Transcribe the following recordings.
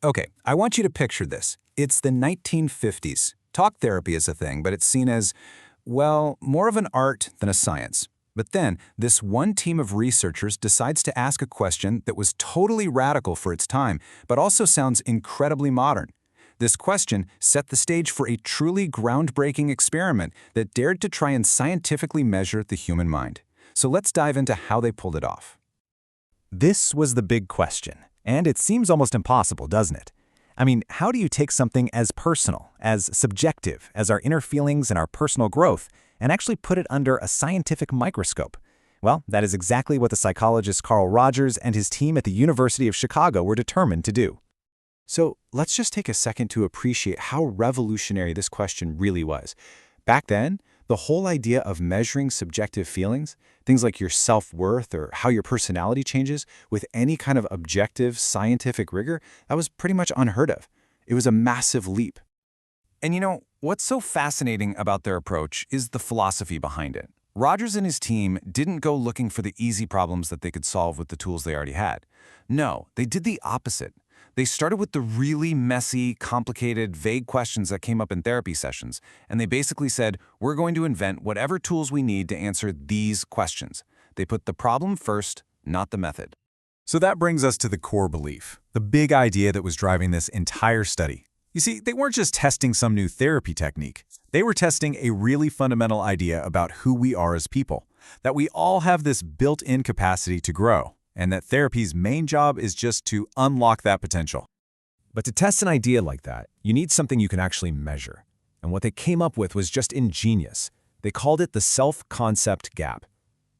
Okay, I want you to picture this. It's the 1950s. Talk therapy is a thing, but it's seen as, well, more of an art than a science. But then, this one team of researchers decides to ask a question that was totally radical for its time, but also sounds incredibly modern. This question set the stage for a truly groundbreaking experiment that dared to try and scientifically measure the human mind. So let's dive into how they pulled it off. This was the big question, and it seems almost impossible, doesn't it? I mean, how do you take something as personal, as subjective as our inner feelings and our personal growth, and actually put it under a scientific microscope? Well, that is exactly what the psychologist Carl Rogers and his team at the University of Chicago were determined to do. So let's just take a second to appreciate how revolutionary this question really was. Back then, the whole idea of measuring subjective feelings, things like your self-worth or how your personality changes, with any kind of objective scientific rigor, that was pretty much unheard of. It was a massive leap. And what's so fascinating about their approach is the philosophy behind it. Rogers and his team didn't go looking for the easy problems that they could solve with the tools they already had. No, they did the opposite. They started with the really messy, complicated, vague questions that came up in therapy sessions, and they basically said, we're going to invent whatever tools we need to answer these questions. They put the problem first, not the method. So that brings us to the core belief, the big idea that was driving this entire study. You see, they weren't just testing some new therapy technique. They were testing a really fundamental idea about who we are as people, that we all have this built-in capacity to grow, and that therapy's main job is just to unlock that potential. But to test an idea like that, you need something you can actually measure. And what they came up with was just ingenious. They called it the self-concept gap.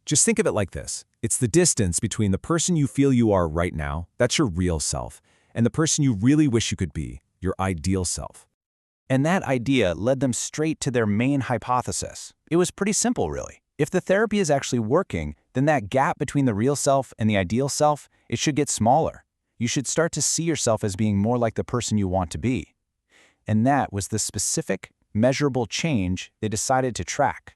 Just think of it like this. It's the distance between the person you feel you are right now, that's your real self, and the person you really wish you could be, your ideal self. And that idea led them straight to their main hypothesis. It was pretty simple, really. If the therapy is actually working, then that gap between the real self and the ideal self, it should get smaller. You should start to see yourself as being more like the person you want to be. And that was the specific, measurable change they decided to track.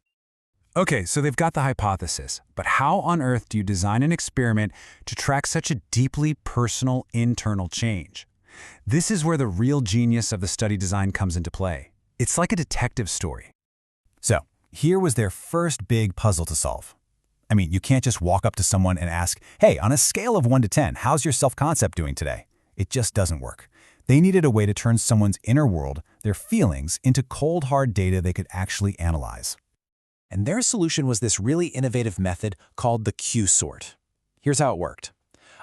Okay, so they've got the hypothesis, but how on earth do you design an experiment to track such a deeply personal internal change? This is where the real genius of the study design comes into play. It's like a detective story. So, here was their first big puzzle to solve. I mean, you can't just walk up to someone and ask, hey, on a scale of 1 to 10, how's your self-concept doing today? It just doesn't work. They needed a way to turn someone's inner world, their feelings, into cold, hard data they could actually analyze. And their solution was this really innovative method called the Q-sort. Here's how it worked.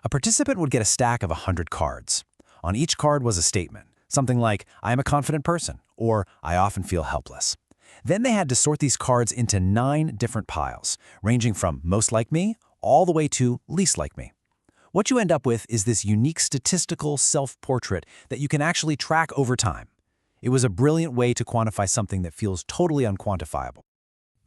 A participant would get a stack of 100 cards. On each card was a statement, something like, I am a confident person, or I often feel helpless. Then they had to sort these cards into 9 different piles, ranging from most like me all the way to least like me. What you end up with is this unique statistical self-portrait that you can actually track over time. It was a brilliant way to quantify something that feels totally unquantifiable.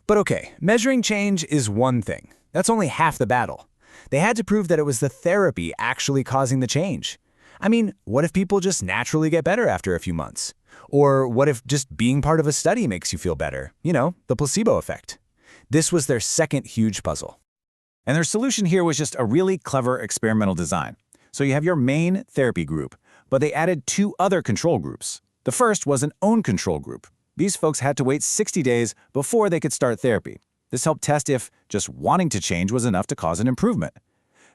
But okay, measuring change is one thing. That's only half the battle. They had to prove that it was the therapy actually causing the change. I mean, what if people just naturally get better after a few months? Or what if just being part of a study makes you feel better? The placebo effect. This was their second huge puzzle. And their solution here was just a really clever experimental design. So you have your main therapy group, but they added 2 other control groups. The first was an own control group. These folks had to wait 60 days before they could start therapy. This helped test if just wanting to change was enough to cause an improvement.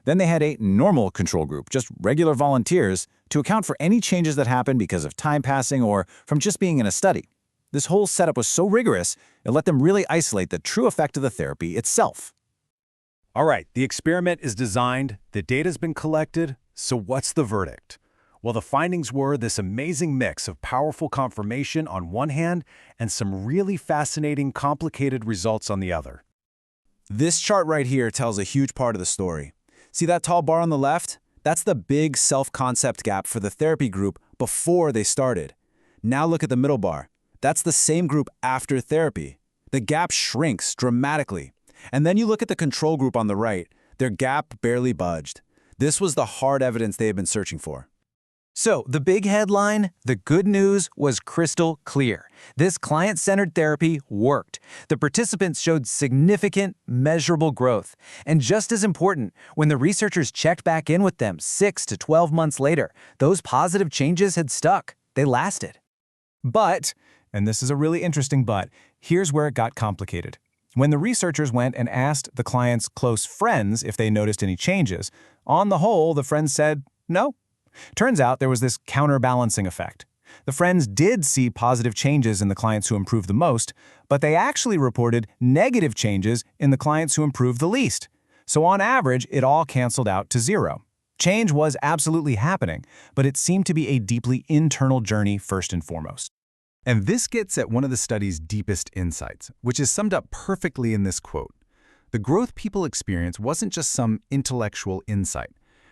Then they had a normal control group, just regular volunteers, to account for any changes that happened because of time passing or from just being in a study. This whole setup was so rigorous, it let them really isolate the true effect of the therapy itself. All right, the experiment is designed, the data's been collected, so what's the verdict? Well, the findings were this amazing mix of powerful confirmation on one hand and some really fascinating, complicated results on the other. This chart right here tells a huge part of the story. See that tall bar on the left? That's the big self-concept gap for the therapy group before they started. Now look at the middle bar. That's the same group after therapy. The gap shrinks dramatically. And then you look at the control group on the right. Their gap barely budged. This was the hard evidence they had been searching for. So, the big headline, the good news was crystal clear. This client-centered therapy worked. The participants showed significant, measurable growth. And just as important, when the researchers checked back in with them 6 to 12 months later, those positive changes had stuck. They lasted. But, and this is a really interesting but, here's where it got complicated. When the researchers went and asked the client's close friends if they noticed any changes, on the whole, the friends said no. Turns out there was this counterbalancing effect. The friends did see positive changes in the clients who improved the most, but they actually reported negative changes in the clients who improved the least. So on average, it all canceled out to zero. Change was absolutely happening, but it seemed to be a deeply internal journey first and foremost. And this gets at one of the study's deepest insights, which is summed up perfectly in this quote. The growth people experience wasn't just some intellectual insight.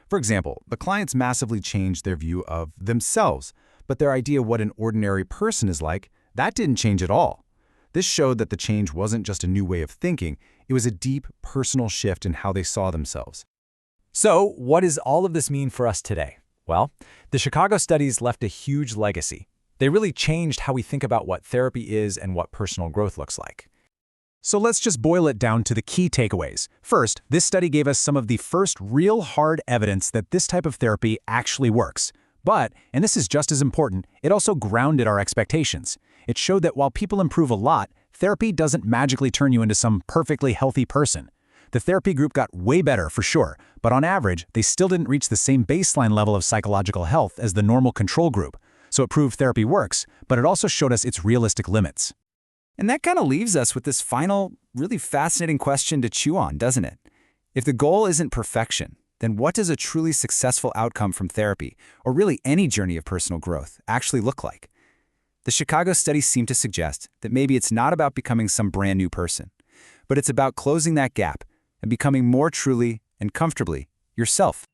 For example, the clients massively changed their view of themselves, but their idea of what an ordinary person is like, that didn't change at all. This showed that the change wasn't just a new way of thinking, it was a deep, personal shift in how they saw themselves. So, what does all of this mean for us today? Well, the Chicago studies left a huge legacy. They really changed how we think about what therapy is and what personal growth looks like. So let's just boil it down to the key takeaways. First, this study gave us some of the first real hard evidence that this type of therapy actually works. But, and this is just as important, it also grounded our expectations. It showed that while people improve a lot, therapy doesn't magically turn you into some perfectly healthy person. The therapy group got way better for sure, but on average, they still didn't reach the same baseline level of psychological health as the normal control group. So it proved therapy works, but it also showed us its realistic limits. And that kind of leaves us with this final, really fascinating question to chew on, doesn't it? If the goal isn't perfection, then what does a truly successful outcome from therapy, or really any journey of personal growth, actually look like? The Chicago studies seem to suggest that maybe it's not about becoming some brand new person, but it's about closing that gap and becoming more truly and comfortably yourself.